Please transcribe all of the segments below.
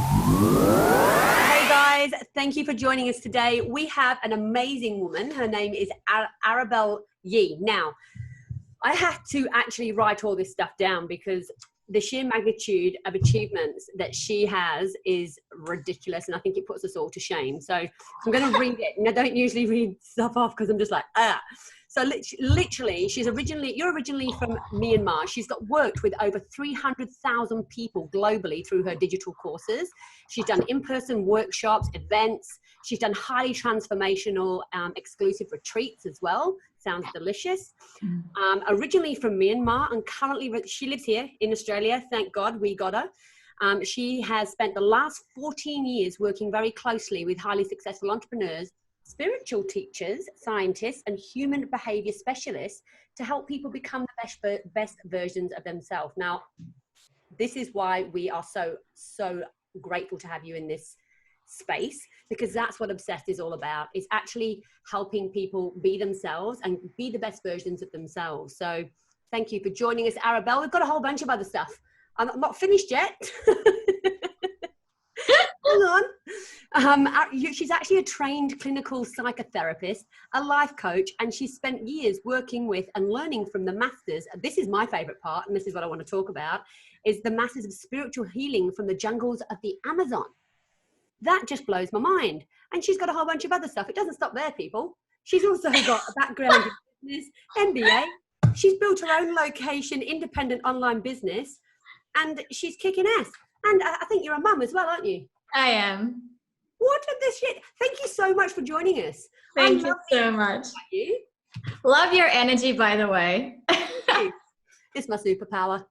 Hey guys, thank you for joining us today. We have an amazing woman. Her name is Arabelle Yee. Now, I had to actually write all this stuff down because the sheer magnitude of achievements that she has is ridiculous, and I think it puts us all to shame. So I'm going to read it. And I don't usually read stuff off because I'm just like, ah. So literally, you're originally from Myanmar. She's worked with over 300,000 people globally through her digital courses. She's done in-person workshops, events. She's done highly transformational exclusive retreats as well. Sounds delicious. Originally from Myanmar, and currently she lives here in Australia. Thank God we got her. She has spent the last 14 years working very closely with highly successful entrepreneurs, spiritual teachers, scientists, and human behavior specialists to help people become the best versions of themselves. Now, this is why we are so grateful to have you in this space, because that's what Obsessed is all about. It's actually helping people be themselves and be the best versions of themselves. So thank you for joining us, Arabelle. We've got a whole bunch of other stuff. I'm not finished yet. Hang on. She's actually a trained clinical psychotherapist, a life coach, and she's spent years working with and learning from the masters. This is my favorite part, and this is what I want to talk about, is the masters of spiritual healing from the jungles of the Amazon. That just blows my mind. And she's got a whole bunch of other stuff. It doesn't stop there, people. She's also got a background in business, MBA. She's built her own location, independent online business, and she's kicking ass. And I think you're a mum as well, aren't you? I am. What did this shit? Thank you so much for joining us. Thank you so much. You. Love your energy, by the way. It's my superpower.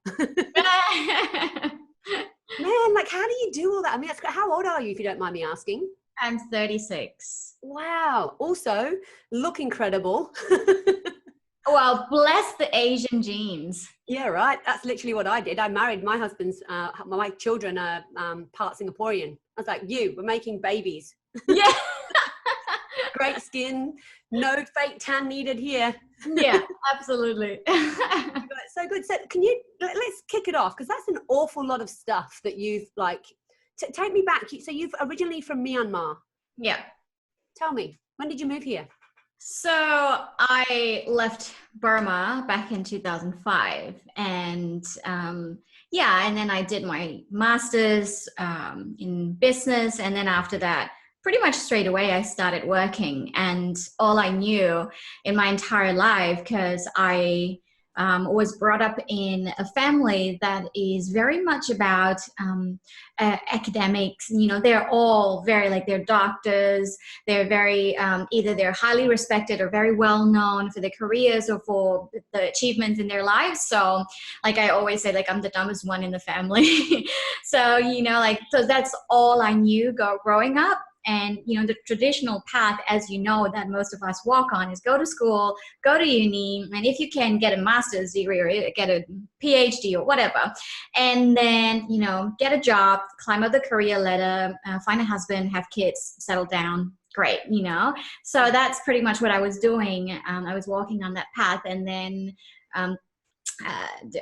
Man, like, how do you do all that? I mean, how old are you, if you don't mind me asking? I'm 36. Wow. Also, look incredible. Well, bless the Asian genes. Yeah, right. That's literally what I did. I married my husband's, my children are part Singaporean. I was like, we're making babies. Yeah. Great skin, no fake tan needed here. Yeah, absolutely. So good. So let's kick it off, because that's an awful lot of stuff that you've take me back. So you've originally from Myanmar. Yeah. Tell me, when did you move here? So I left Burma back in 2005, and and then I did my master's in business, and then after that, pretty much straight away I started working. And all I knew in my entire life, because I was brought up in a family that is very much about academics. You know, they're all very, like, they're doctors. They're very, either they're highly respected or very well known for their careers or for the achievements in their lives. So, like, I always say, like, I'm the dumbest one in the family. So, so that's all I knew growing up. And, the traditional path, as you know, that most of us walk on is go to school, go to uni, and if you can get a master's degree or get a PhD or whatever, and then, get a job, climb up the career ladder, find a husband, have kids, settle down. Great, So that's pretty much what I was doing. I was walking on that path, and then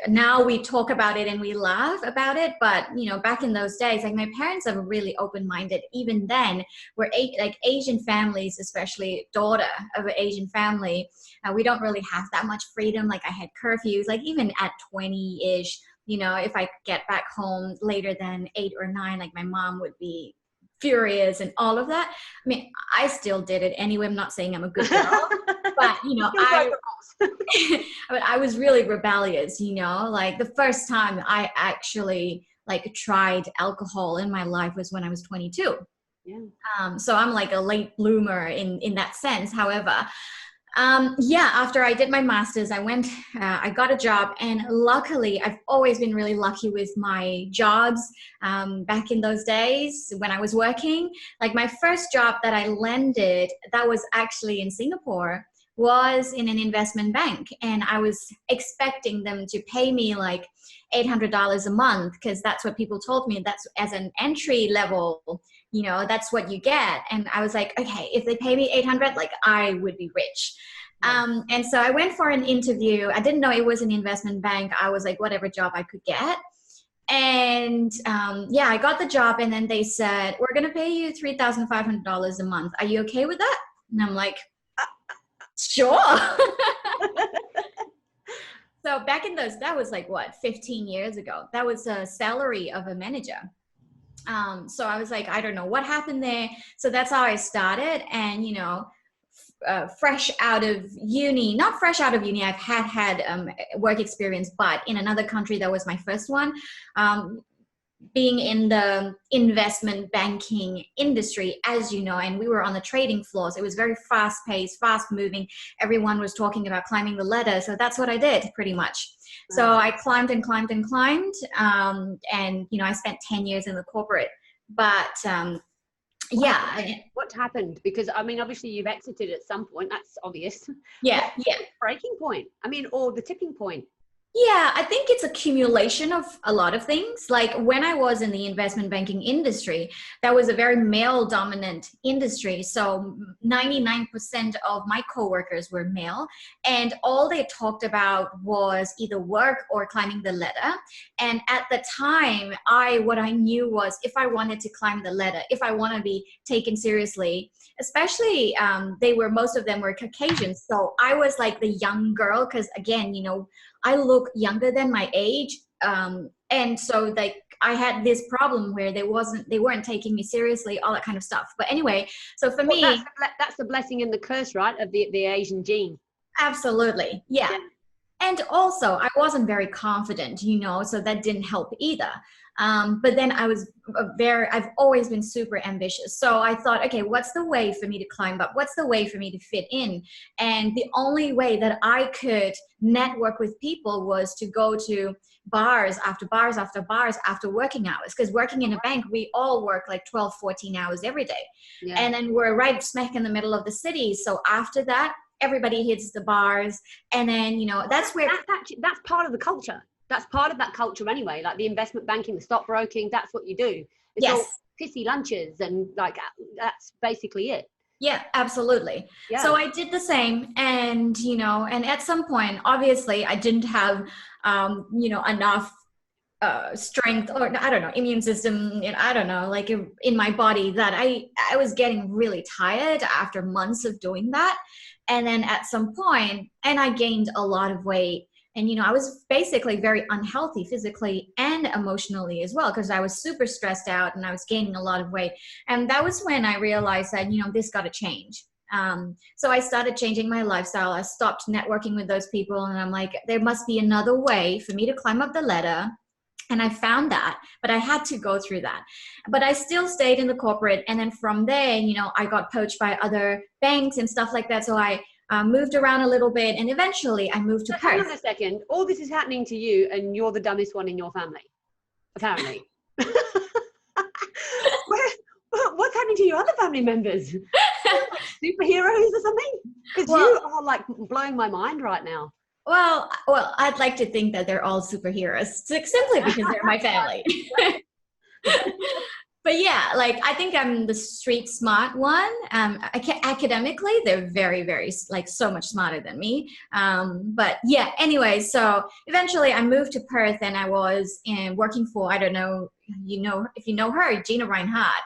now we talk about it and we laugh about it, but back in those days, like, my parents are really open-minded. Even then, we're like Asian families, especially daughter of an Asian family, we don't really have that much freedom. Like, I had curfews, like, even at 20-ish, if I get back home later than 8 or 9, like, my mom would be furious and all of that. I mean, I still did it anyway. I'm not saying I'm a good girl, but I was really rebellious. Like, the first time I actually tried alcohol in my life was when I was 22. Yeah. So I'm like a late bloomer in that sense. However, after I did my master's, I got a job, and luckily I've always been really lucky with my jobs. Back in those days when I was working, like, my first job that I landed, that was actually in Singapore, was in an investment bank. And I was expecting them to pay me like $800 a month, because that's what people told me. That's as an entry level, that's what you get. And I was like, okay, if they pay me 800, like, I would be rich. And so I went for an interview. I didn't know it was an investment bank. I was like, whatever job I could get. And yeah, I got the job, and then they said, we're going to pay you $3,500 a month. Are you okay with that? And I'm like, sure. So back in those, that was like what, 15 years ago. That was a salary of a manager. So I was like, I don't know what happened there. So that's how I started. And, you know, fresh out of uni, not fresh out of uni, I've had work experience, but in another country, that was my first one. Being in the investment banking industry, as you know, and we were on the trading floors. It was very fast paced, fast moving. Everyone was talking about climbing the ladder. So that's what I did pretty much. So I climbed and climbed and climbed. And, you know, I spent 10 years in the corporate, but yeah. What happened? Because I mean, obviously you've exited at some point. That's obvious. Yeah. Yeah. Breaking point. I mean, or the tipping point. Yeah, I think it's accumulation of a lot of things. Like when I was in the investment banking industry, that was a very male dominant industry. So 99% of my coworkers were male, and all they talked about was either work or climbing the ladder. And at the time, what I knew was, if I wanted to climb the ladder, if I want to be taken seriously, especially most of them were Caucasian. So I was like the young girl, because again, you know, I look younger than my age. And so like I had this problem where they weren't taking me seriously, all that kind of stuff. But anyway, so for me, that's the blessing and the curse, right? Of the Asian gene. Absolutely. Yeah. And also I wasn't very confident, you know, so that didn't help either. But then I've always been super ambitious. So I thought, okay, what's the way for me to climb up? What's the way for me to fit in? And the only way that I could network with people was to go to bars after bars after bars after working hours. Because working in a bank, we all work like 12, 14 hours every day. Yeah. And then we're right smack in the middle of the city. So after that, everybody hits the bars. And then, you know, that's part of the culture. That's part of that culture anyway, like the investment banking, the stockbroking, that's what you do. It's yes. all pissy lunches and like, that's basically it. Yeah, absolutely. Yeah. So I did the same, and, you know, and at some point, obviously I didn't have, you know, enough strength, or I don't know, immune system, I don't know, like in my body, that I was getting really tired after months of doing that. And then at some point, and I gained a lot of weight. And, you know, I was basically very unhealthy physically and emotionally as well, because I was super stressed out and I was gaining a lot of weight. And that was when I realized that, you know, this got to change. So I started changing my lifestyle. I stopped networking with those people, and I'm like, there must be another way for me to climb up the ladder. And I found that, but I had to go through that. But I still stayed in the corporate. And then from there, you know, I got poached by other banks and stuff like that. So I moved around a little bit, and eventually I moved to Perth. Hang on a second. All this is happening to you, and you're the dumbest one in your family, apparently. What's happening to your other family members? Superheroes or something? Because you are like blowing my mind right now. Well, I'd like to think that they're all superheroes, simply because they're my family. But yeah, like I think I'm the street smart one. Academically, they're very, very like so much smarter than me. But yeah, anyway, so eventually I moved to Perth, and I was working for, I don't know, if you know her, Gina Reinhardt.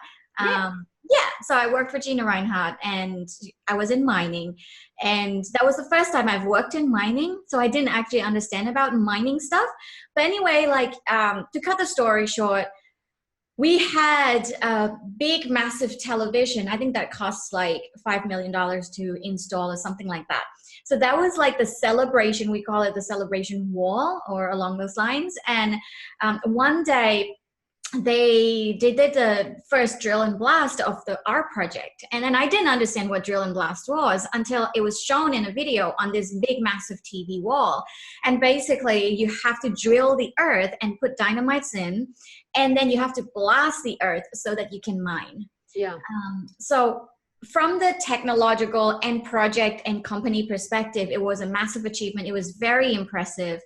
Yeah, so I worked for Gina Reinhardt, and I was in mining, and that was the first time I've worked in mining, so I didn't actually understand about mining stuff. But anyway, like to cut the story short, we had a big, massive television. I think that costs like $5 million to install or something like that. So that was like the celebration. We call it the celebration wall, or along those lines. And one day, they did the first drill and blast of our project. And then I didn't understand what drill and blast was until it was shown in a video on this big, massive TV wall. And basically you have to drill the earth and put dynamites in, and then you have to blast the earth so that you can mine. Yeah. So from the technological and project and company perspective, it was a massive achievement. It was very impressive.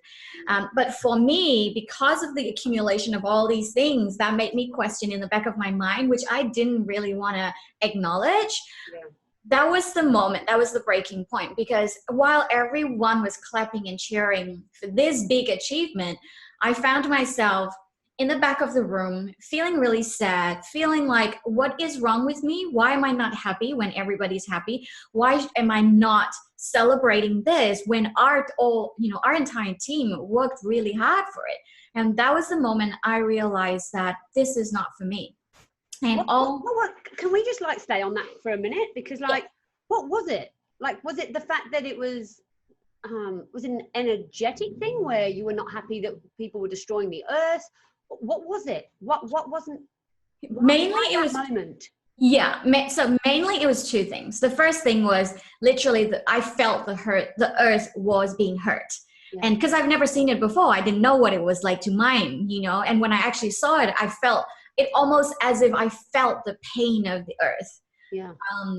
But for me, because of the accumulation of all these things, that made me question in the back of my mind, which I didn't really want to acknowledge. Yeah. That was the moment, that was the breaking point, because while everyone was clapping and cheering for this big achievement, I found myself in the back of the room, feeling really sad, feeling like, what is wrong with me? Why am I not happy when everybody's happy? Why am I not celebrating this when our entire team worked really hard for it? And that was the moment I realized that this is not for me. And what, can we just like stay on that for a minute? Because like, what was it? Like, was it the fact that it was it an energetic thing where you were not happy that people were destroying the earth? What was it? What wasn't? Mainly it was moment. Yeah. So mainly it was two things. The first thing was literally I felt the earth was being hurt. Yeah. And because I've never seen it before, I didn't know what it was like to mine, and when I actually saw it, I felt it almost as if I felt the pain of the earth. Yeah.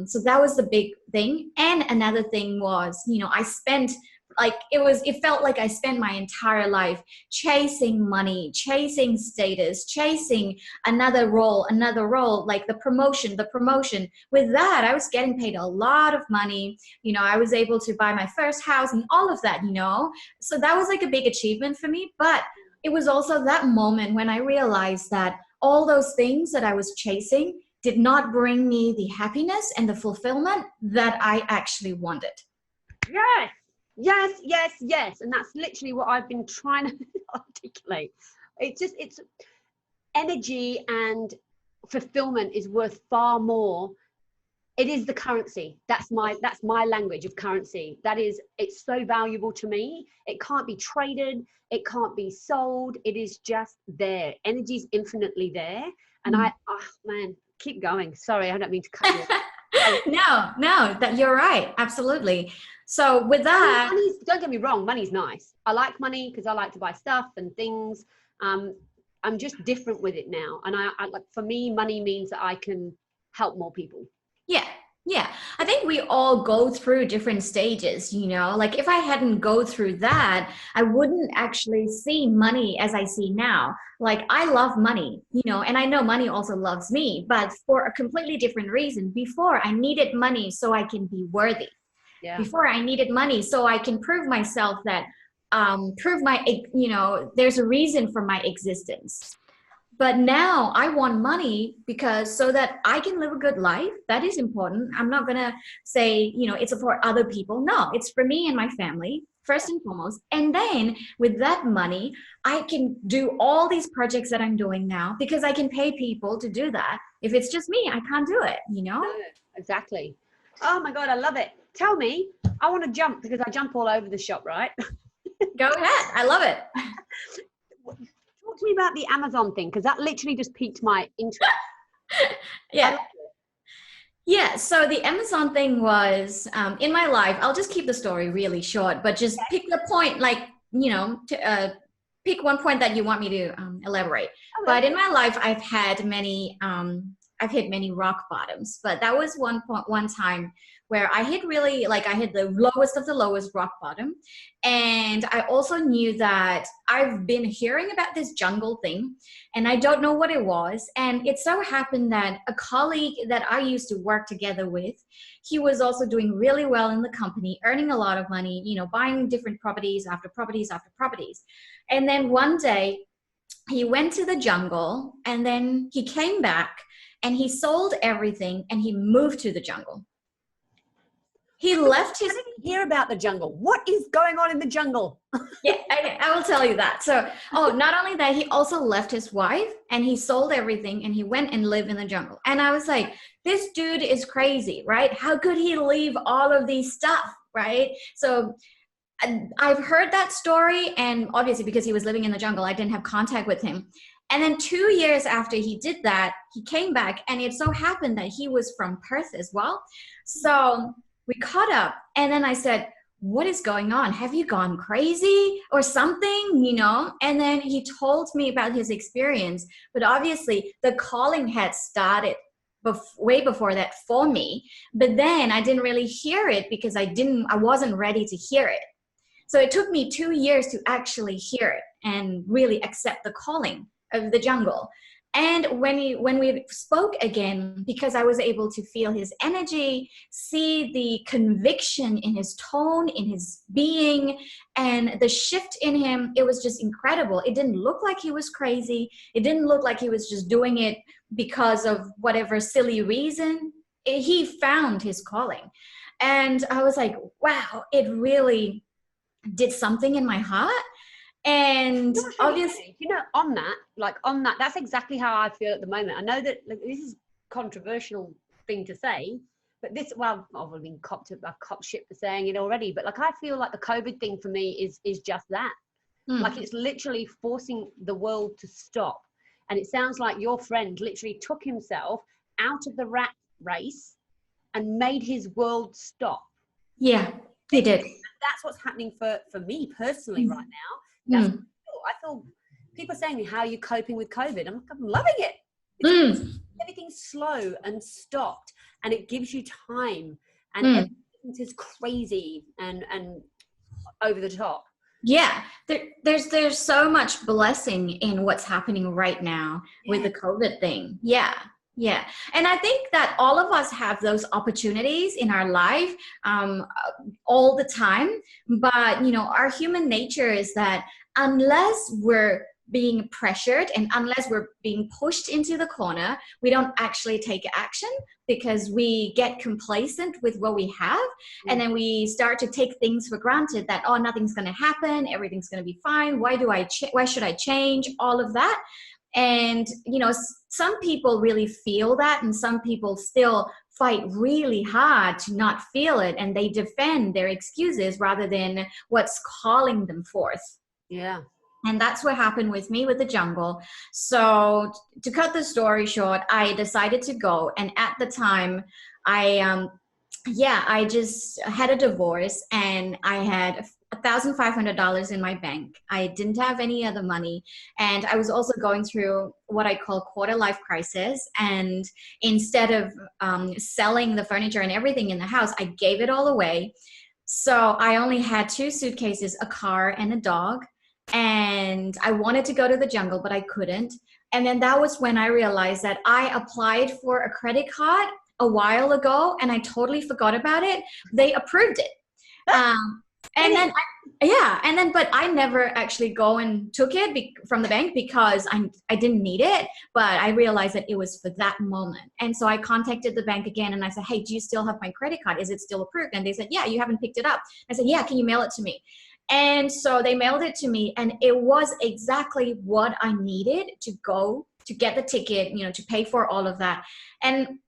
So that was the big thing. And another thing was, I spent it felt like I spent my entire life chasing money, chasing status, chasing another role, like the promotion. With that, I was getting paid a lot of money. I was able to buy my first house and all of that, So that was like a big achievement for me. But it was also that moment when I realized that all those things that I was chasing did not bring me the happiness and the fulfillment that I actually wanted. Yes. And that's literally what I've been trying to articulate. It's energy and fulfillment is worth far more. It is the currency. That's my language of currency. It's so valuable to me. It can't be traded. It can't be sold. It is just there. Energy is infinitely there. And keep going. Sorry, I don't mean to cut you. No, that you're right. Absolutely. So with that, don't get me wrong, money's nice. I like money because I like to buy stuff and things. I'm just different with it now. And I like, for me, money means that I can help more people. Yeah. I think we all go through different stages, like if I hadn't go through that, I wouldn't actually see money as I see now. Like I love money, and I know money also loves me, but for a completely different reason. Before I needed money so I can be worthy. Yeah. Before I needed money so I can prove myself that, there's a reason for my existence. But now I want money so that I can live a good life. That is important. I'm not going to say, it's for other people. No, it's for me and my family, first and foremost. And then with that money, I can do all these projects that I'm doing now because I can pay people to do that. If it's just me, I can't do it, Exactly. Oh my God, I love it. Tell me, I want to jump because I jump all over the shop, right? Go ahead. I love it. Talk to me about the Amazon thing, because that literally just piqued my interest. Yeah, so the Amazon thing was in my life. I'll just keep the story really short, but just pick the point, pick one point that you want me to elaborate. Okay. But in my life, I've hit many rock bottoms, but that was one time where I hit the lowest of the lowest rock bottom. And I also knew that I've been hearing about this jungle thing and I don't know what it was. And it so happened that a colleague that I used to work together with, he was also doing really well in the company, earning a lot of money, buying different properties after properties after properties. And then one day he went to the jungle and then he came back and he sold everything and he moved to the jungle. He left his... I didn't hear about the jungle. What is going on in the jungle? Yeah, I will tell you that. So, not only that, he also left his wife and he sold everything and he went and lived in the jungle. And I was like, this dude is crazy, right? How could he leave all of these stuff, right? So I've heard that story, and obviously because he was living in the jungle, I didn't have contact with him. And then 2 years after he did that, he came back, and it so happened that he was from Perth as well. So we caught up, and then I said, what is going on? Have you gone crazy or something, And then he told me about his experience, but obviously the calling had started way before that for me, but then I didn't really hear it because I wasn't ready to hear it. So it took me 2 years to actually hear it and really accept the calling of the jungle. And when we spoke again, because I was able to feel his energy, see the conviction in his tone, in his being, and the shift in him, it was just incredible. It didn't look like he was crazy. It didn't look like he was just doing it because of whatever silly reason. He found his calling. And I was like, wow, it really did something in my heart. And obviously, on that, that's exactly how I feel at the moment. I know that this is a controversial thing to say, but I've been copped shit for saying it already, but like, I feel like the COVID thing for me is just that. Like, it's literally forcing the world to stop. And it sounds like your friend literally took himself out of the rat race and made his world stop. Yeah, they did. And that's what's happening for me personally right now. That's what I feel people saying to me, how are you coping with COVID? I'm loving it. Everything's slow and stopped, and it gives you time, and everything is crazy and over the top. Yeah, there's so much blessing in what's happening right now with the COVID thing. Yeah. And I think that all of us have those opportunities in our life all the time. But, our human nature is that unless we're being pressured and unless we're being pushed into the corner, we don't actually take action, because we get complacent with what we have. And then we start to take things for granted that, oh, nothing's going to happen. Everything's going to be fine. Why should I change? All of that. And, some people really feel that, and some people still fight really hard to not feel it, and they defend their excuses rather than what's calling them forth. Yeah. And that's what happened with me with the jungle. So to cut the story short, I decided to go. And at the time, I just had a divorce, and I had $1,500 in my bank. I didn't have any other money. And I was also going through what I call quarter life crisis. And instead of selling the furniture and everything in the house, I gave it all away. So I only had 2 suitcases, a car, and a dog. And I wanted to go to the jungle, but I couldn't. And then that was when I realized that I applied for a credit card a while ago, and I totally forgot about it. They approved it. But I never actually go and took it from the bank because I didn't need it, but I realized that it was for that moment. And so I contacted the bank again, and I said, hey, do you still have my credit card? Is it still approved? And they said, yeah, you haven't picked it up. I said, yeah, can you mail it to me? And so they mailed it to me, and it was exactly what I needed to go to get the ticket, to pay for all of that. And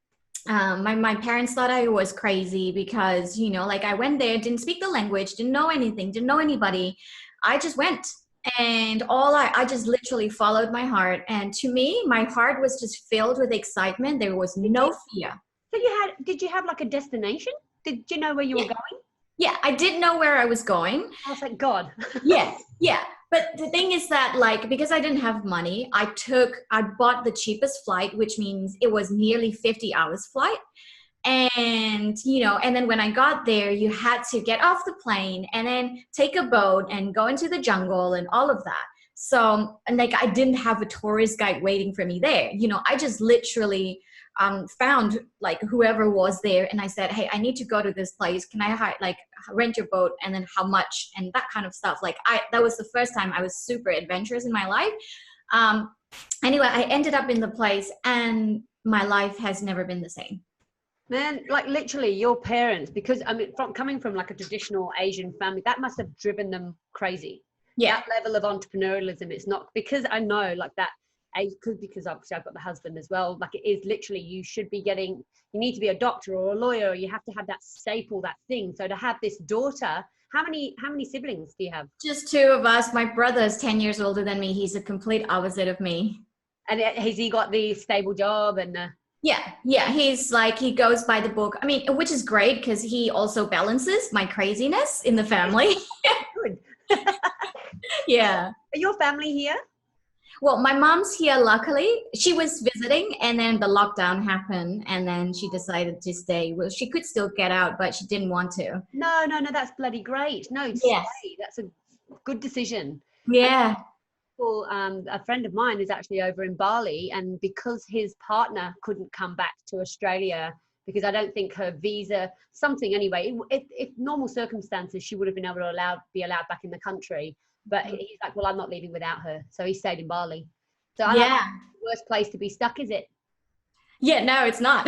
my parents thought I was crazy because, I went there, didn't speak the language, didn't know anything, didn't know anybody. I just went, and I just literally followed my heart. And to me, my heart was just filled with excitement. There was no fear. So did you have like a destination? Did you know where you were going? Yeah, I didn't know where I was going. Oh, thank God. Yeah. But the thing is that, because I didn't have money, I bought the cheapest flight, which means it was nearly 50 hours flight. And, and then when I got there, you had to get off the plane and then take a boat and go into the jungle and all of that. So, and I didn't have a tourist guide waiting for me there. I just literally found whoever was there, and I said, hey, I need to go to this place. Can I rent your boat, and then how much, and that kind of stuff. That was the first time I was super adventurous in my life. Anyway, I ended up in the place, and my life has never been the same. Man, literally your parents, because coming from a traditional Asian family, that must have driven them crazy. Yeah. That level of entrepreneurialism, it's not, because I know that, because obviously I've got the husband as well. It is literally, you need to be a doctor or a lawyer, or you have to have that staple, that thing. So to have this daughter, how many siblings do you have? Just 2 of us. My brother is 10 years older than me. He's a complete opposite of me. And has he got the stable job and? Yeah. He's he goes by the book. Which is great because he also balances my craziness in the family. Good. Yeah. Are your family here? Well, my mom's here, luckily. She was visiting, and then the lockdown happened, and then she decided to stay. Well, she could still get out, but she didn't want to. No, that's bloody great. No, yes. Stay. That's a good decision. Yeah. Well, a friend of mine is actually over in Bali, and because his partner couldn't come back to Australia because I don't think her visa, something anyway, if normal circumstances, she would have been able to be allowed back in the country. But he's like, well, I'm not leaving without her. So he stayed in Bali. So I like, the worst place to be stuck, is it? Yeah, no, it's not.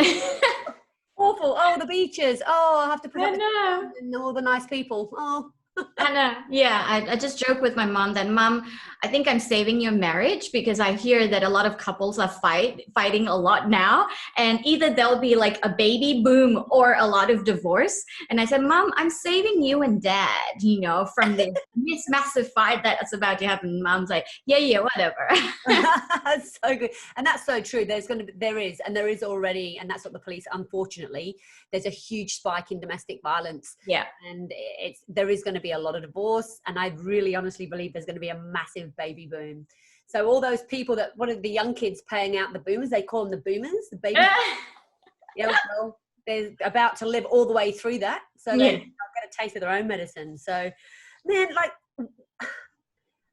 Awful. Oh, the beaches. Oh, I have to put up know. and all the nice people. Oh. I know. Yeah, I just joke with my mom that, Mom, I think I'm saving your marriage, because I hear that a lot of couples are fighting a lot now, and either there'll be like a baby boom or a lot of divorce. And I said, Mom, I'm saving you and Dad, from this massive fight that's about to happen. Mom's like, yeah, whatever. That's so good. And that's so true. There is already, and that's what the police, unfortunately, there's a huge spike in domestic violence. Yeah. And there is going to be a lot of divorce, and I really honestly believe there's going to be a massive baby boom. So all those people what are the young kids paying out the boomers, they call them the boomers, the baby well, they're about to live all the way through that, so they're not going to taste of their own medicine. So man,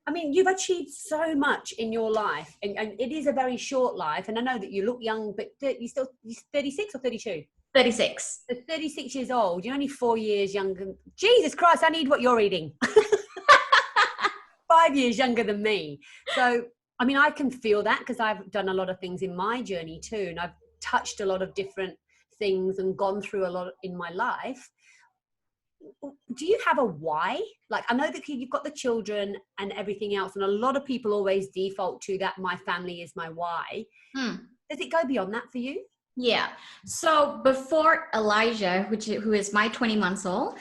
I mean, you've achieved so much in your life, and it is a very short life, and I know that you look young, but you're 36 or 32? 36. So 36 years old. You're only 4 years younger. Jesus Christ, I need what you're eating. 5 years younger than me. So, I mean, I can feel that because I've done a lot of things in my journey too. And I've touched a lot of different things and gone through a lot in my life. Do you have a why? Like, I know that you've got the children and everything else, and a lot of people always default to that. My family is my why. Does it go beyond that for you? Yeah. So before Elijah, who is my 20 months old,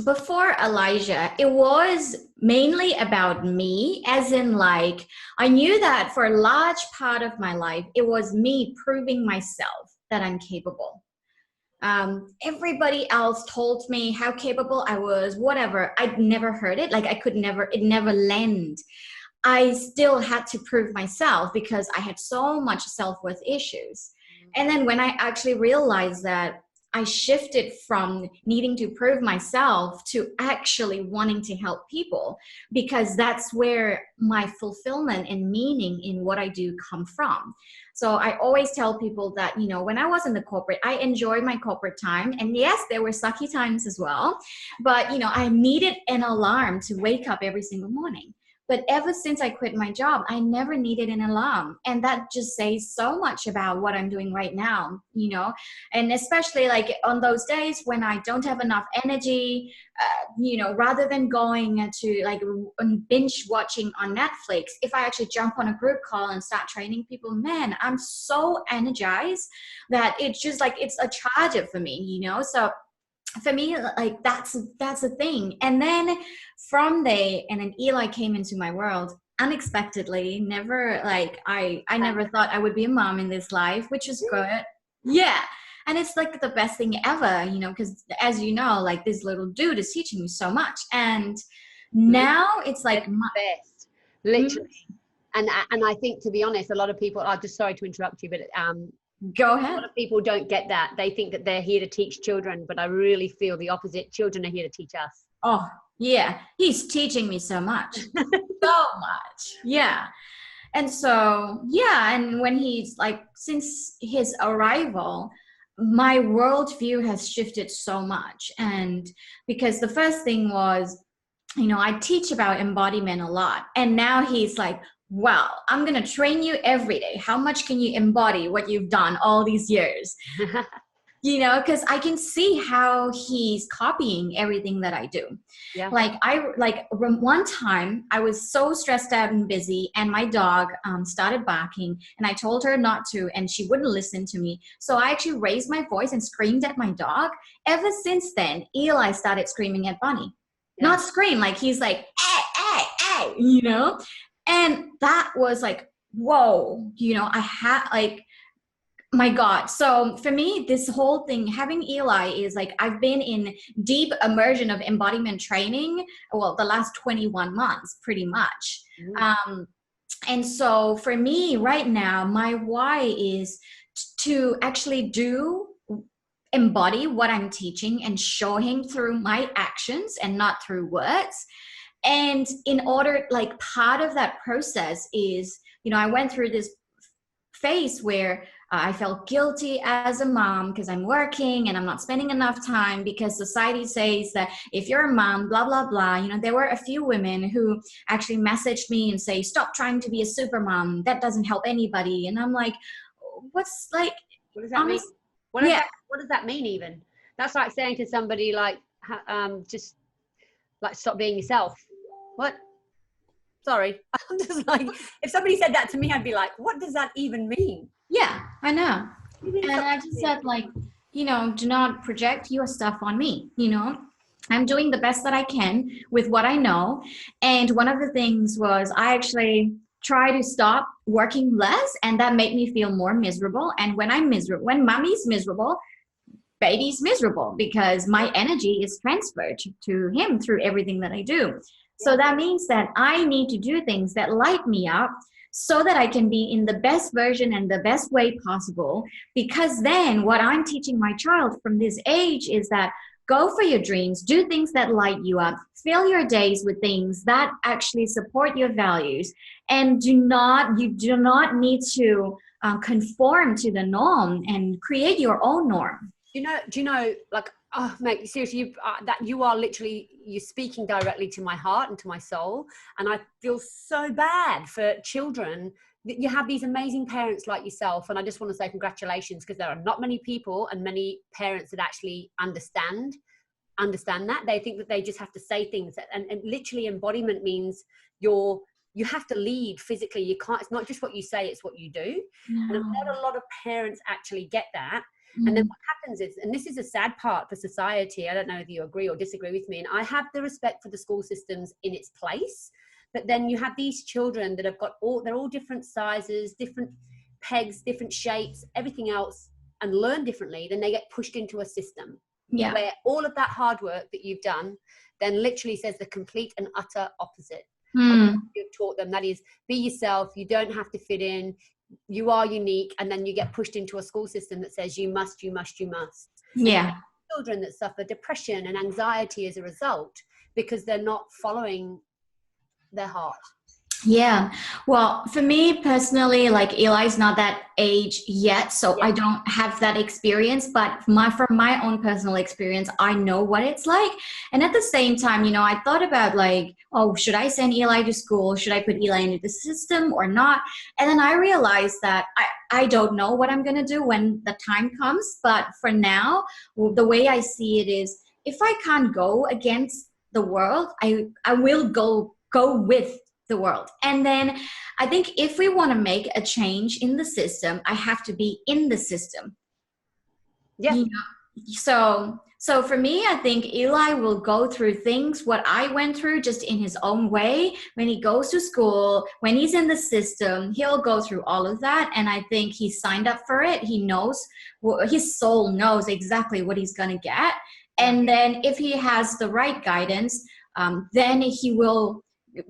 before Elijah, it was mainly about me, as in like, I knew that for a large part of my life, it was me proving myself that I'm capable. Everybody else told me how capable I was, whatever. I'd never heard it. Like it never landed. I still had to prove myself because I had so much self-worth issues. And then when I actually realized that, I shifted from needing to prove myself to actually wanting to help people, because that's where my fulfillment and meaning in what I do come from. So I always tell people that, when I was in the corporate, I enjoyed my corporate time. And yes, there were sucky times as well. But, I needed an alarm to wake up every single morning. But ever since I quit my job, I never needed an alarm. And that just says so much about what I'm doing right now, and especially like on those days when I don't have enough energy, rather than going to like binge watching on Netflix, if I actually jump on a group call and start training people, man, I'm so energized that it's just like, it's a charger for me, So for me, like that's a thing. And then from there, and then Eli came into my world unexpectedly. Never like I never thought I would be a mom in this life, which is good. Yeah. And it's like the best thing ever, because as you know, like this little dude is teaching me so much. And now it's like my best, literally. And I think, to be honest, a lot of people, I'm just sorry to interrupt you, but go ahead. A lot of people don't get that. They think that they're here to teach children, but I really feel the opposite. Children are here to teach us. Oh, yeah. He's teaching me so much. So much. Yeah. And so, yeah. And when he's like, since his arrival, my worldview has shifted so much. And because the first thing was, I teach about embodiment a lot. And now he's like, well, I'm going to train you every day. How much can you embody what you've done all these years? Because I can see how he's copying everything that I do. Yeah. One time I was so stressed out and busy, and my dog started barking, and I told her not to, and she wouldn't listen to me. So I actually raised my voice and screamed at my dog. Ever since then, Eli started screaming at Bunny. Yeah. Not scream, like he's like, And that was like, whoa, I had like, my God. So for me, this whole thing, having Eli is like, I've been in deep immersion of embodiment training, the last 21 months, pretty much. And so for me right now, my why is to actually embody what I'm teaching and show him through my actions and not through words. And in order, like part of that process is, you know, I went through this phase where I felt guilty as a mom because I'm working and I'm not spending enough time, because society says that if you're a mom, blah, blah, blah. You know, there were a few women who actually messaged me and say, stop trying to be a super mom. That doesn't help anybody. And I'm like, what's like, what does that mean? What does that mean even? That's like saying to somebody like, just like stop being yourself. What? Sorry. I'm just like, if somebody said that to me, I'd be like, what does that even mean? Yeah, I know. And I just said, like, you know, do not project your stuff on me. You know, I'm doing the best that I can with what I know. And one of the things was I actually try to stop working less, and that made me feel more miserable. And when I'm miserable, when mommy's miserable, baby's miserable, because my energy is transferred to him through everything that I do. So that means that I need to do things that light me up so that I can be in the best version and the best way possible. Because then what I'm teaching my child from this age is that go for your dreams, do things that light you up, fill your days with things that actually support your values, and you do not need to conform to the norm, and create your own norm. Do you know, like, oh mate, seriously, you are literally, you're speaking directly to my heart and to my soul. And I feel so bad for children that you have these amazing parents like yourself. And I just want to say congratulations, because there are not many people and many parents that actually understand that. They think that they just have to say things, and literally embodiment means you have to lead physically. You can't, it's not just what you say, it's what you do. No. And not a lot of parents actually get that. And then what happens is, and this is a sad part for society, I don't know if you agree or disagree with me, and I have the respect for the school systems in its place, but then you have these children that have got they're all different sizes, different pegs, different shapes, everything else, and learn differently. Then they get pushed into a system where all of that hard work that you've done then literally says the complete and utter opposite. You've taught them, that is, be yourself, you don't have to fit in, you are unique. And then you get pushed into a school system that says you must. Yeah. Children that suffer depression and anxiety as a result because they're not following their heart. Yeah. Well, for me personally, like Eli's not that age yet, so I don't have that experience, but from my own personal experience, I know what it's like. And at the same time, you know, I thought about like, oh, should I send Eli to school? Should I put Eli into the system or not? And then I realized that I don't know what I'm going to do when the time comes. But for now, the way I see it is, if I can't go against the world, I will go with the world. And then I think if we want to make a change in the system, I have to be in the system. Yeah. You know? So for me, I think Eli will go through things, what I went through, just in his own way. When he goes to school, when he's in the system, he'll go through all of that. And I think he signed up for it. He knows, his soul knows exactly what he's going to get. And then if he has the right guidance, then he will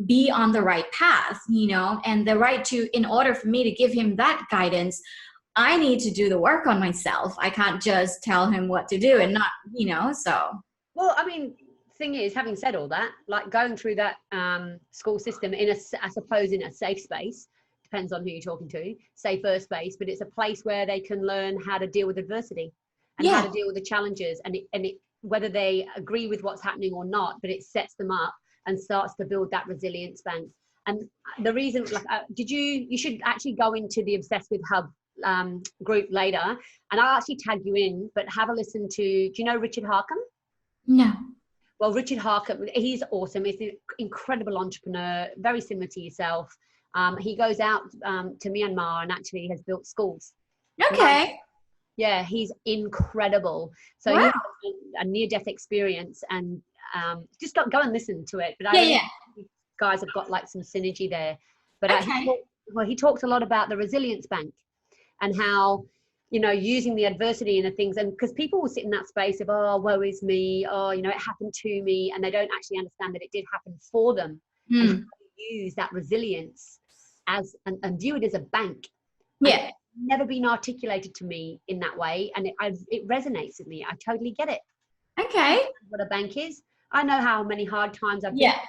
be on the right path, you know, and in order for me to give him that guidance, I need to do the work on myself. I can't just tell him what to do and not, you know, so. Well, I mean, thing is, having said all that, like going through that school system I suppose in a safe space, depends on who you're talking to, safer space, but it's a place where they can learn how to deal with adversity and how to deal with the challenges, and whether they agree with what's happening or not, but it sets them up and starts to build that resilience bank. And the reason, like, you should actually go into the Obsessed with Hub group later, and I'll actually tag you in, but have a listen to, do you know Richard Harkham? No. Well, Richard Harkham, he's awesome. He's an incredible entrepreneur, very similar to yourself. He goes out to Myanmar and actually has built schools. Okay. Yeah, he's incredible. So he has a near-death experience, and just go and listen to it. But you guys have got like some synergy there. But he talks a lot about the resilience bank and how, you know, using the adversity and the things, and because people will sit in that space of, oh, woe is me, oh, you know, it happened to me, and they don't actually understand that it did happen for them. And how to use that resilience as and view it as a bank. Yeah. Never been articulated to me in that way, and it resonates with me. I totally get it. Okay. What a bank is. I know how many hard times I've been. Like,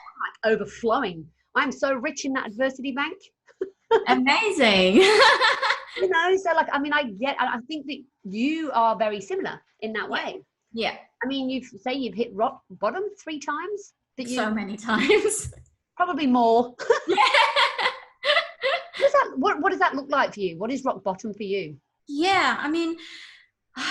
overflowing. I'm so rich in that adversity bank. Amazing. You know, so like, I mean, I think that you are very similar in that way. Yeah. I mean, you've hit rock bottom 3 times. So many times. Probably more. What does that look like for you? What is rock bottom for you? Yeah, I mean,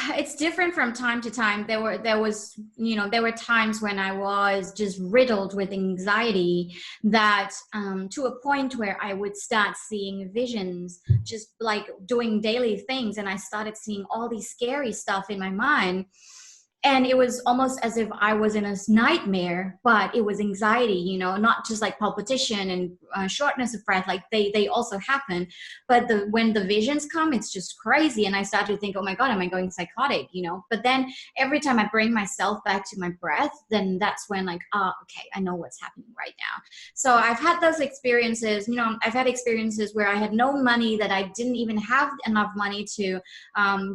it's different from time to time. There were times when I was just riddled with anxiety that to a point where I would start seeing visions, just like doing daily things. And I started seeing all these scary stuff in my mind. And it was almost as if I was in a nightmare, but it was anxiety, you know, not just like palpitation and shortness of breath, like they also happen. But when the visions come, it's just crazy. And I started to think, oh my God, am I going psychotic, you know? But then every time I bring myself back to my breath, then that's when like, oh, okay, I know what's happening right now. So I've had those experiences, you know, I've had experiences where I had no money, that I didn't even have enough money to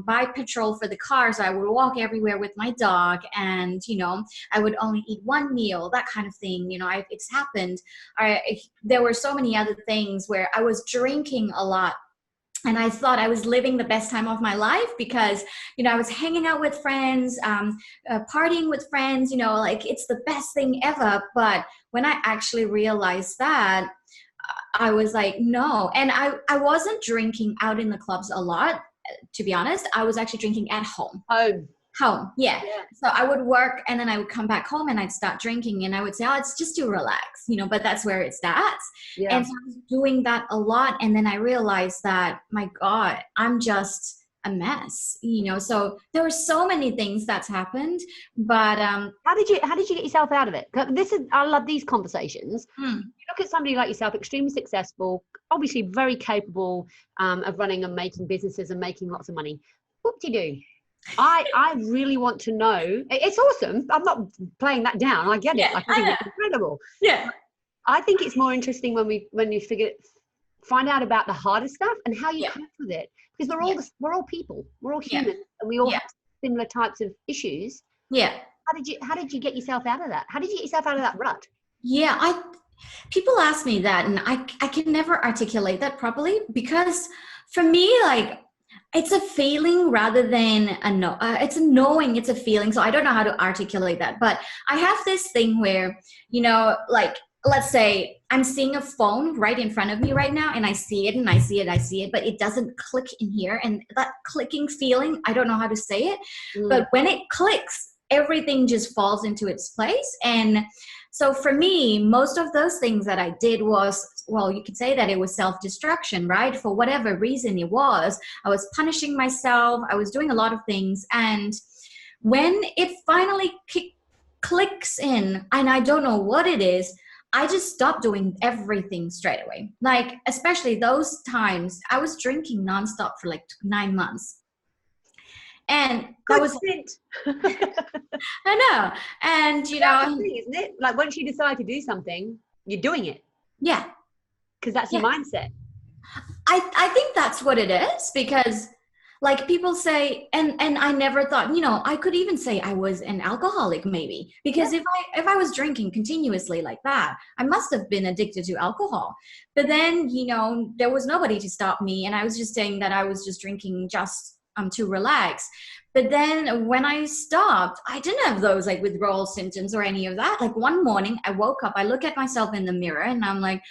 buy petrol for the car. So I would walk everywhere with my dog, and you know, I would only eat one meal, that kind of thing. You know, it's happened. There were so many other things where I was drinking a lot, and I thought I was living the best time of my life because, you know, I was hanging out with friends, partying with friends, you know, like it's the best thing ever. But when I actually realized that, I was like, no. And I wasn't drinking out in the clubs a lot, to be honest. I was actually drinking at home. Home, yeah. So I would work, and then I would come back home and I'd start drinking, and I would say, oh, it's just to relax, you know, but that's where it starts. Yeah. And so I was doing that a lot, and then I realized that, my God, I'm just a mess, you know. So there were so many things that's happened, but how did you get yourself out of it? I love these conversations. You look at somebody like yourself, extremely successful, obviously very capable of running and making businesses and making lots of money. Whoop-de-doo. I really want to know. It's awesome. I'm not playing that down. I get it. I think it's incredible. Yeah. I think it's more interesting when you find out about the harder stuff and how you cope with it, because we're all people. We're all human, and we all have similar types of issues. Yeah. How did you get yourself out of that? How did you get yourself out of that rut? Yeah, people ask me that, and I can never articulate that properly, because for me, like, it's a feeling rather than it's a knowing, it's a feeling. So I don't know how to articulate that, but I have this thing where, you know, like, let's say I'm seeing a phone right in front of me right now, and I see it, but it doesn't click in here. And that clicking feeling, I don't know how to say it, but when it clicks, everything just falls into its place. And so for me, most of those things that I did was, well, you could say that it was self-destruction, right? For whatever reason it was. I was punishing myself. I was doing a lot of things. And when it finally clicks in, and I don't know what it is, I just stopped doing everything straight away. Like, especially those times, I was drinking nonstop for like 9 months. And that was it. I know. And you know, the thing, isn't it? Like, once you decide to do something, you're doing it. Yeah. Because that's your mindset. I think that's what it is, because like people say, and I never thought, you know, I could even say I was an alcoholic maybe, because if I was drinking continuously like that, I must have been addicted to alcohol. But then, you know, there was nobody to stop me, and I was just saying that I was just drinking just to relax. But then when I stopped, I didn't have those like withdrawal symptoms or any of that. Like one morning I woke up, I look at myself in the mirror, and I'm like,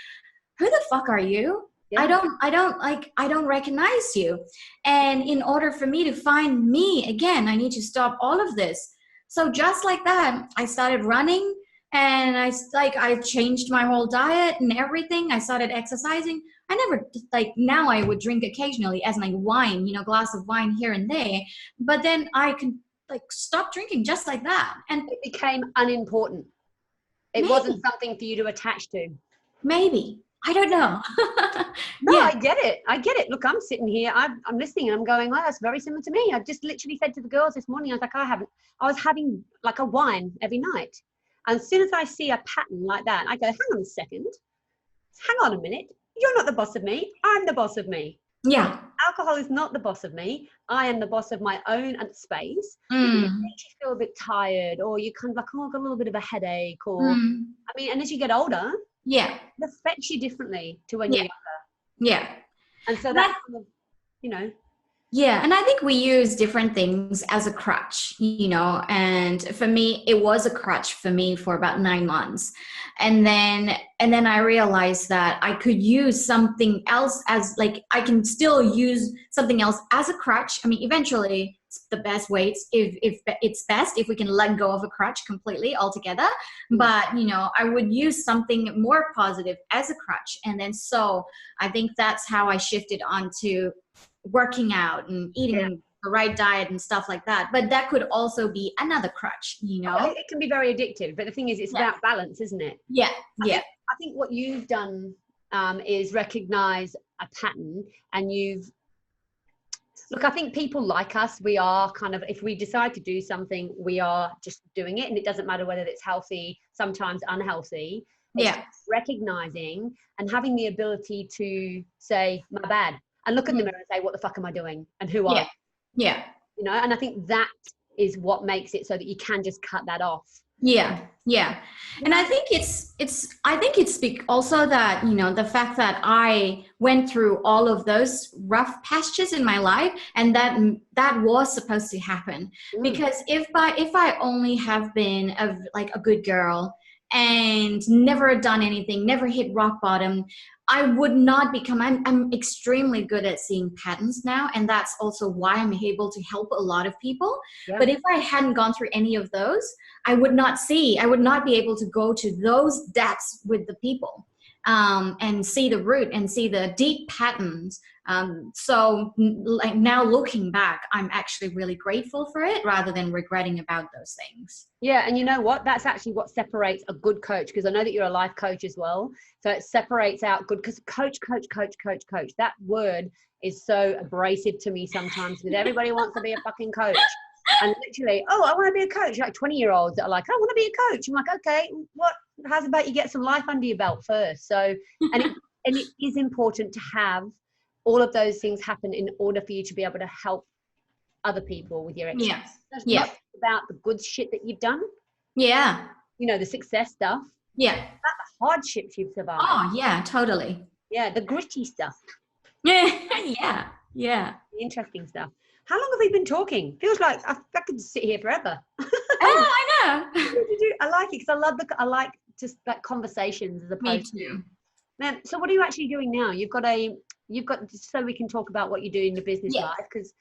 who the fuck are you? Yeah. I don't recognize you. And in order for me to find me again, I need to stop all of this. So just like that, I started running, and I changed my whole diet and everything. I started exercising. I never, like, now I would drink occasionally as like wine, you know, glass of wine here and there. But then I could like stop drinking just like that. And it became unimportant. It wasn't something for you to attach to. Maybe. I don't know. No, yeah. I get it. Look, I'm sitting here, I'm listening, and I'm going, well, that's very similar to me. I just literally said to the girls this morning, I was like, I was having like a wine every night. And as soon as I see a pattern like that, I go, hang on a second. Hang on a minute. You're not the boss of me. I'm the boss of me. Yeah. Alcohol is not the boss of me. I am the boss of my own space. Because it makes you feel a bit tired, or you kind of like, oh, I've got a little bit of a headache, or I mean, and as you get older, yeah, it affects you differently to when yeah, you're younger. yeah. And so that's kind of, you know. Yeah, and I think we use different things as a crutch, you know, and for me, it was a crutch for me for about 9 months. And then I realized that I could use something else as, like, I can still use something else as a crutch. I mean, eventually it's the best way, if it's best if we can let go of a crutch completely altogether. But, you know, I would use something more positive as a crutch. And then so I think that's how I shifted onto working out and eating the right diet and stuff like that. But that could also be another crutch, you know. It can be very addictive, but the thing is, it's about balance, isn't it? Yeah. I think what you've done is recognize a pattern, and I think people like us, we are kind of, if we decide to do something, we are just doing it, and it doesn't matter whether it's healthy, sometimes unhealthy. It's recognizing and having the ability to say, my bad, and look in the mirror and say, what the fuck am I doing, and who are you? You know, and I think that is what makes it so that you can just cut that off. Yeah. And I think it's also that, you know, the fact that I went through all of those rough patches in my life, and that was supposed to happen. Because if I only have been a good girl and never done anything, never hit rock bottom, I would not become, I'm extremely good at seeing patterns now. And that's also why I'm able to help a lot of people. But if I hadn't gone through any of those, I would not be able to go to those depths with the people, and see the root and see the deep patterns. So like now looking back, I'm actually really grateful for it rather than regretting about those things. Yeah. And you know what? That's actually what separates a good coach, because I know that you're a life coach as well. So it separates out good, because coach. That word is so abrasive to me sometimes, because everybody wants to be a fucking coach. And literally, oh, I want to be a coach. Like 20-year-olds that are like, I want to be a coach. I'm like, okay, how's about you get some life under your belt first? So, and it is important to have all of those things happen in order for you to be able to help other people with your experience. It's not about the good shit that you've done. Yeah. You know, the success stuff. Yeah. About the hardships you've survived. Oh, yeah, totally. Yeah, the gritty stuff. Yeah. The interesting stuff. How long have we been talking? Feels like I could sit here forever. Oh, I know. I like it because I like just like conversations as opposed to. Man, so what are you actually doing now? You've got so we can talk about what you do in the business life, because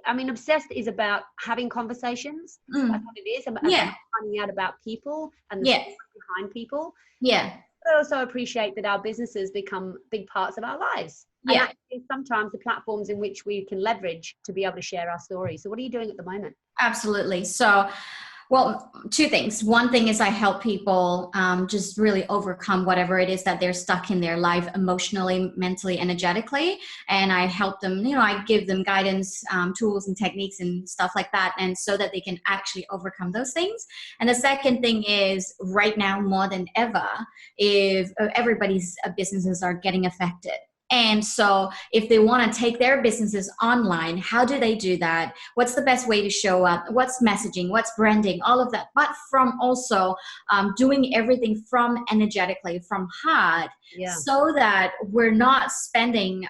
I mean, Obsessed is about having conversations. That's what it is. About finding out about people and the story behind people. Yeah. But I also appreciate that our businesses become big parts of our lives. And actually sometimes the platforms in which we can leverage to be able to share our stories. So what are you doing at the moment? Absolutely. So, well, two things. One thing is I help people just really overcome whatever it is that they're stuck in their life emotionally, mentally, energetically. And I help them, you know, I give them guidance, tools and techniques and stuff like that. And so that they can actually overcome those things. And the second thing is right now more than ever, if everybody's businesses are getting affected. And so if they want to take their businesses online, how do they do that? What's the best way to show up? What's messaging? What's branding? All of that. But from also doing everything from energetically, from heart, so that we're not spending,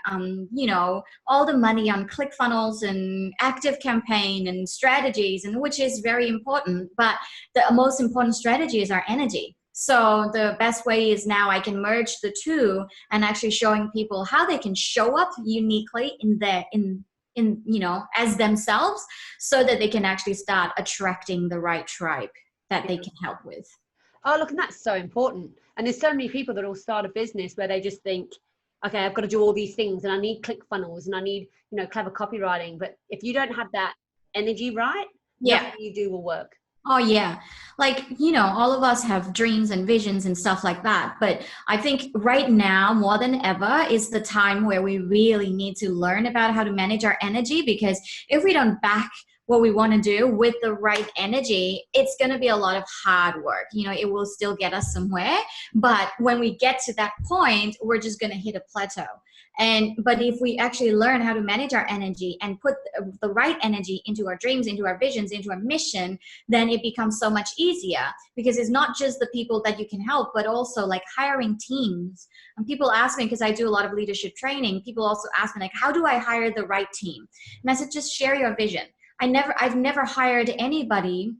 you know, all the money on ClickFunnels and active campaign and strategies, and which is very important. But the most important strategy is our energy. So the best way is now I can merge the two and actually showing people how they can show up uniquely in you know, as themselves, so that they can actually start attracting the right tribe that they can help with. Oh, look, and that's so important. And there's so many people that will start a business where they just think, okay, I've got to do all these things and I need ClickFunnels and I need, you know, clever copywriting. But if you don't have that energy right, nothing you do will work. Oh, yeah. Like, you know, all of us have dreams and visions and stuff like that. But I think right now, more than ever, is the time where we really need to learn about how to manage our energy. Because if we don't back what we want to do with the right energy, it's going to be a lot of hard work. You know, it will still get us somewhere. But when we get to that point, we're just going to hit a plateau. But if we actually learn how to manage our energy and put the right energy into our dreams, into our visions, into our mission, then it becomes so much easier, because it's not just the people that you can help, but also like hiring teams. And people ask me, because I do a lot of leadership training, people also ask me like, how do I hire the right team? And I said, just share your vision. I've never hired anybody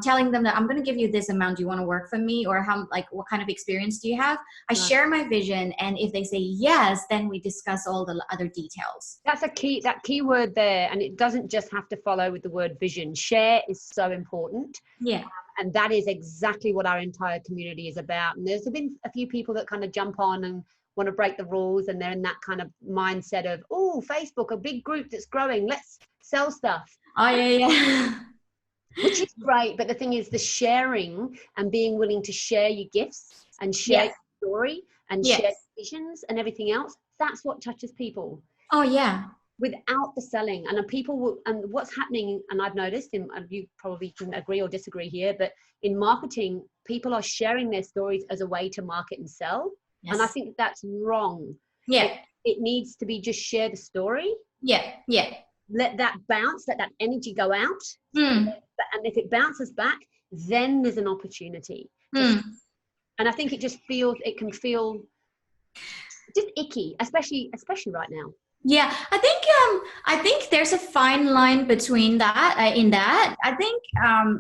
telling them that I'm going to give you this amount. Do you want to work for me? Or what kind of experience do you have? I share my vision. And if they say yes, then we discuss all the other details. That's that key word there. And it doesn't just have to follow with the word vision. Share is so important. Yeah. And that is exactly what our entire community is about. And there's been a few people that kind of jump on and want to break the rules. And they're in that kind of mindset of, oh, Facebook, a big group that's growing. Let's sell stuff. Oh, yeah. Which is great. But the thing is, the sharing and being willing to share your gifts and share your story and share visions and everything else, that's what touches people. Oh, yeah. Without the selling. And people will, and what's happening, and I've noticed, and you probably can agree or disagree here, but in marketing, people are sharing their stories as a way to market and sell. Yes. And I think that's wrong. Yeah. It needs to be just share the story. Yeah. Yeah. Let that bounce, let that energy go out. And if it bounces back, then there's an opportunity. And I think it can feel just icky, especially right now. Yeah, I think there's a fine line between that, in that. I think,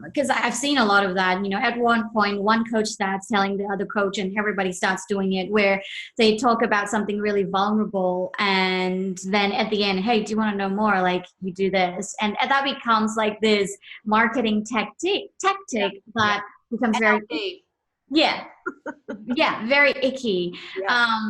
because I've seen a lot of that, you know, at one point, one coach starts telling the other coach and everybody starts doing it, where they talk about something really vulnerable. And then at the end, hey, do you want to know more? Like, you do this. And that becomes like this marketing tactic that becomes very, very icky. Yeah.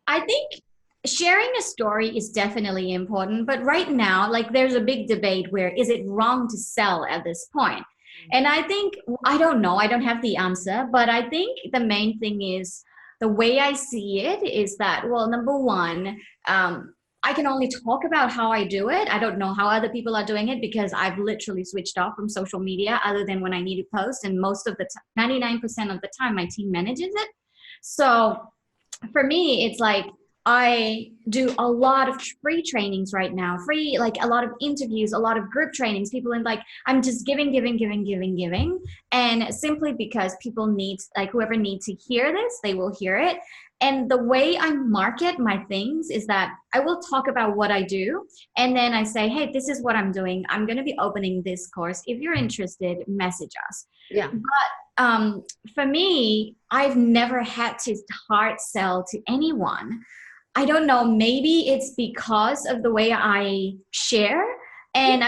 I think sharing a story is definitely important, but right now, like, there's a big debate where is it wrong to sell at this point? And I think, I don't know, I don't have the answer, but I think the main thing is, the way I see it is that, well, number one, I can only talk about how I do it. I don't know how other people are doing it, because I've literally switched off from social media other than when I need to post. And most of the 99% of the time, my team manages it. So for me, it's like, I do a lot of free trainings right now, like a lot of interviews, a lot of group trainings, people in, like, I'm just giving. And simply because people need, like, whoever needs to hear this, they will hear it. And the way I market my things is that I will talk about what I do. And then I say, hey, this is what I'm doing. I'm going to be opening this course. If you're interested, message us. Yeah. But for me, I've never had to hard sell to anyone. I don't know, maybe it's because of the way I share, and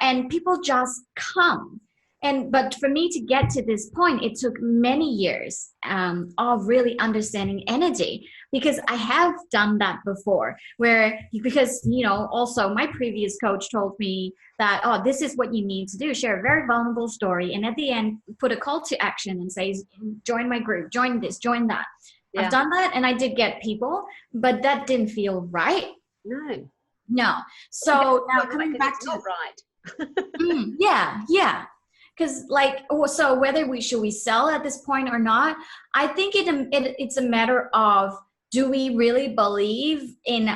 and people just come. But for me to get to this point, it took many years of really understanding energy, because I have done that before, because, you know, also my previous coach told me that, oh, this is what you need to do, share a very vulnerable story, and at the end, put a call to action and say, join my group, join this, join that. Yeah. I've done that, and I did get people, but that didn't feel right. No. So now coming back to, not right. Yeah. Because, like, so whether should we sell at this point or not, I think it's a matter of, do we really believe in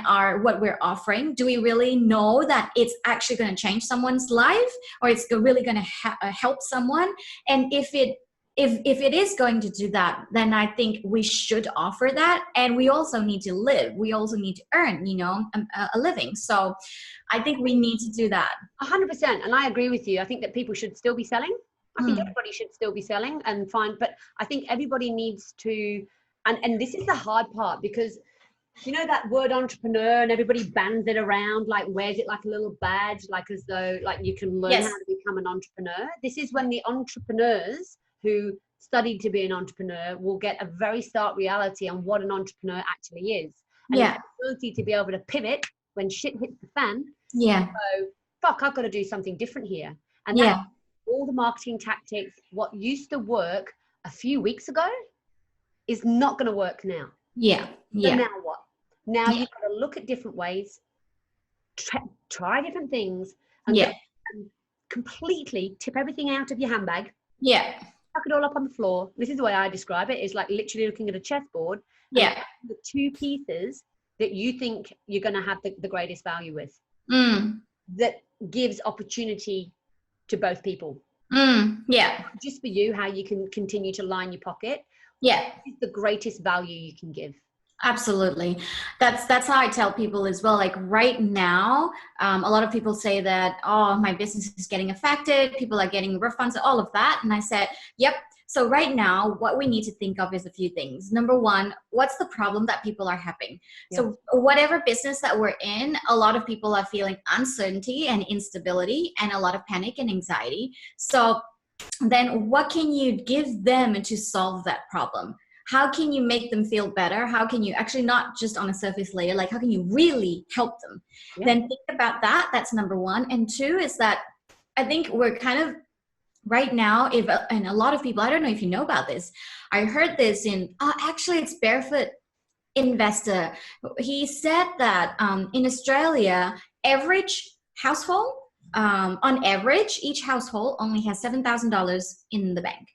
what we're offering? Do we really know that it's actually going to change someone's life, or it's really going to help someone? And if it is going to do that, then I think we should offer that. And we also need to live. We also need to earn, you know, a living. So I think we need to do that. 100%. And I agree with you. I think that people should still be selling. I think everybody should still be selling and fine. But I think everybody needs to, and this is the hard part, because, you know, that word entrepreneur, and everybody bands it around, like wears it like a little badge, like as though like you can learn how to become an entrepreneur. This is when the entrepreneurs who studied to be an entrepreneur will get a very stark reality on what an entrepreneur actually is. And the ability to be able to pivot when shit hits the fan. Yeah. So, fuck, I've got to do something different here. And that's all the marketing tactics, what used to work a few weeks ago is not going to work now. Yeah. So now what? Now you've got to look at different ways, try different things, and completely tip everything out of your handbag. Yeah. Tuck it all up on the floor. This is the way I describe it. It's like literally looking at a chessboard. Yeah. The two pieces that you think you're going to have the greatest value with. That gives opportunity to both people. Yeah. Just for you, how you can continue to line your pocket. Yeah. It's the greatest value you can give. Absolutely. That's how I tell people as well. Like right now, a lot of people say that, oh, my business is getting affected. People are getting refunds, all of that. And I said, yep. So right now, what we need to think of is a few things. Number one, what's the problem that people are having? Yeah. So whatever business that we're in, a lot of people are feeling uncertainty and instability and a lot of panic and anxiety. So then what can you give them to solve that problem? How can you make them feel better? How can you actually, not just on a surface layer, like how can you really help them? Yeah. Then think about that. That's number one. And two is that I think we're kind of right now, and a lot of people, I don't know if you know about this. I heard this actually it's Barefoot Investor. He said that in Australia, average household, on average, each household only has $7,000 in the bank.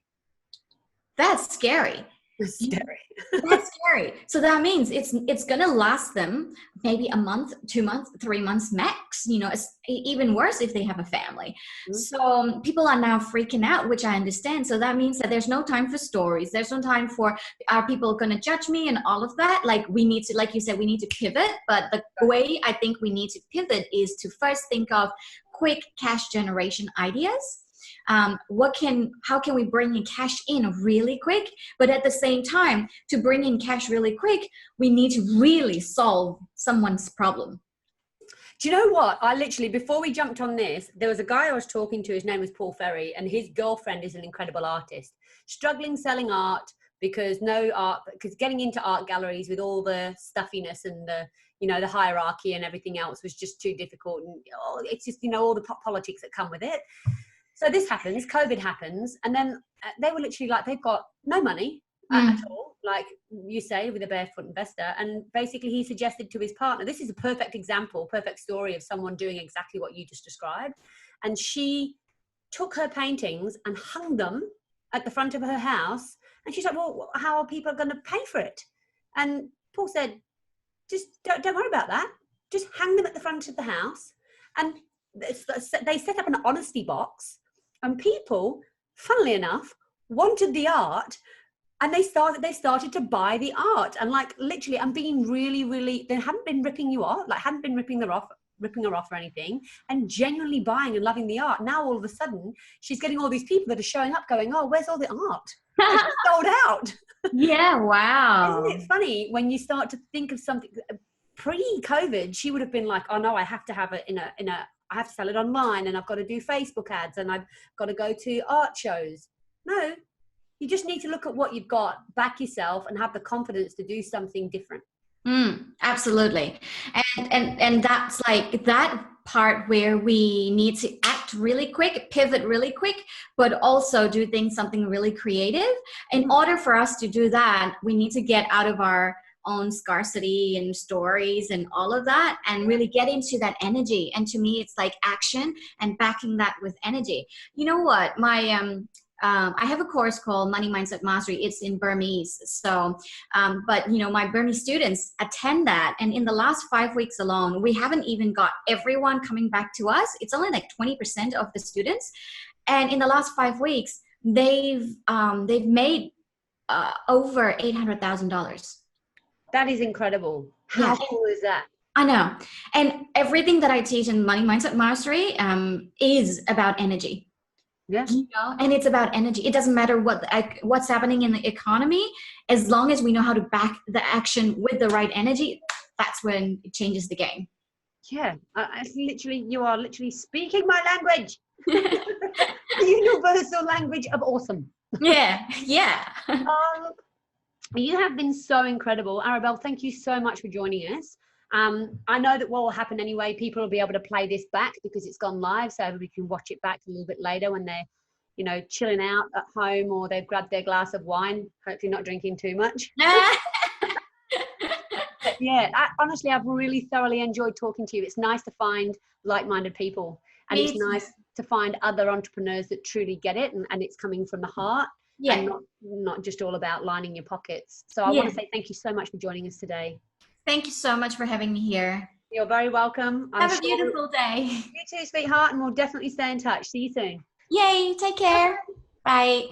That's scary. It's scary. That's scary. So that means it's gonna last them maybe a month, 2 months, 3 months max. You know, it's even worse if they have a family. So people are now freaking out, which I understand. So that means that there's no time for stories. There's no time for, are people gonna judge me and all of that? Like we need to, like you said, we need to pivot. But the way I think we need to pivot is to first think of quick cash generation ideas. How can we bring in cash in really quick? But at the same time, to bring in cash really quick, we need to really solve someone's problem. Do you know what? I literally, before we jumped on this, there was a guy I was talking to, his name was Paul Ferry, and his girlfriend is an incredible artist, struggling selling art because getting into art galleries with all the stuffiness and the, you know, the hierarchy and everything else was just too difficult. And it's just, you know, all the politics that come with it. So this happens, COVID happens, and then they were literally like, they've got no money at all, like you say, with a Barefoot Investor. And basically he suggested to his partner, this is a perfect example, perfect story of someone doing exactly what you just described. And she took her paintings and hung them at the front of her house. And she's like, well, how are people going to pay for it? And Paul said, just don't worry about that. Just hang them at the front of the house. And they set up an honesty box. And people, funnily enough, wanted the art, and they started to buy the art. And like literally, I'm being really, they hadn't been ripping you off, like hadn't been ripping her off or anything, and genuinely buying and loving the art. Now all of a sudden, she's getting all these people that are showing up, going, "Oh, where's all the art? It's sold out." Yeah, wow. Isn't it funny when you start to think of something pre-COVID? She would have been like, "Oh no, I have to have it in a." I have to sell it online, and I've got to do Facebook ads, and I've got to go to art shows. No, you just need to look at what you've got, back yourself, and have the confidence to do something different. Absolutely. And that's like that part where we need to act really quick, pivot really quick, but also do something really creative. In order for us to do that, we need to get out of our own scarcity and stories and all of that, and really get into that energy. And to me, it's like action and backing that with energy. You know what? I have a course called Money Mindset Mastery. It's in Burmese. So, but you know, my Burmese students attend that. And in the last 5 weeks alone, we haven't even got everyone coming back to us. It's only like 20% of the students. And in the last 5 weeks, they've made over $800,000. That is incredible. How cool is that? I know. And everything that I teach in Money Mindset Mastery is about energy. Yeah. You know, and it's about energy. It doesn't matter what's happening in the economy, as long as we know how to back the action with the right energy, that's when it changes the game. Yeah. You are literally speaking my language. The universal language of awesome. Yeah. You have been so incredible. Arabelle, thank you so much for joining us. I know that what will happen anyway, people will be able to play this back because it's gone live, so everybody can watch it back a little bit later when they're, you know, chilling out at home, or they've grabbed their glass of wine, hopefully not drinking too much. But yeah, honestly, I've really thoroughly enjoyed talking to you. It's nice to find like-minded people, and it's nice to find other entrepreneurs that truly get it, and it's coming from the heart, and not just all about lining your pockets. So I want to say thank you so much for joining us today. Thank you so much for having me here. You're very welcome. Have a beautiful day. You too, sweetheart, and we'll definitely stay in touch. See you soon. Yay, take care. Bye.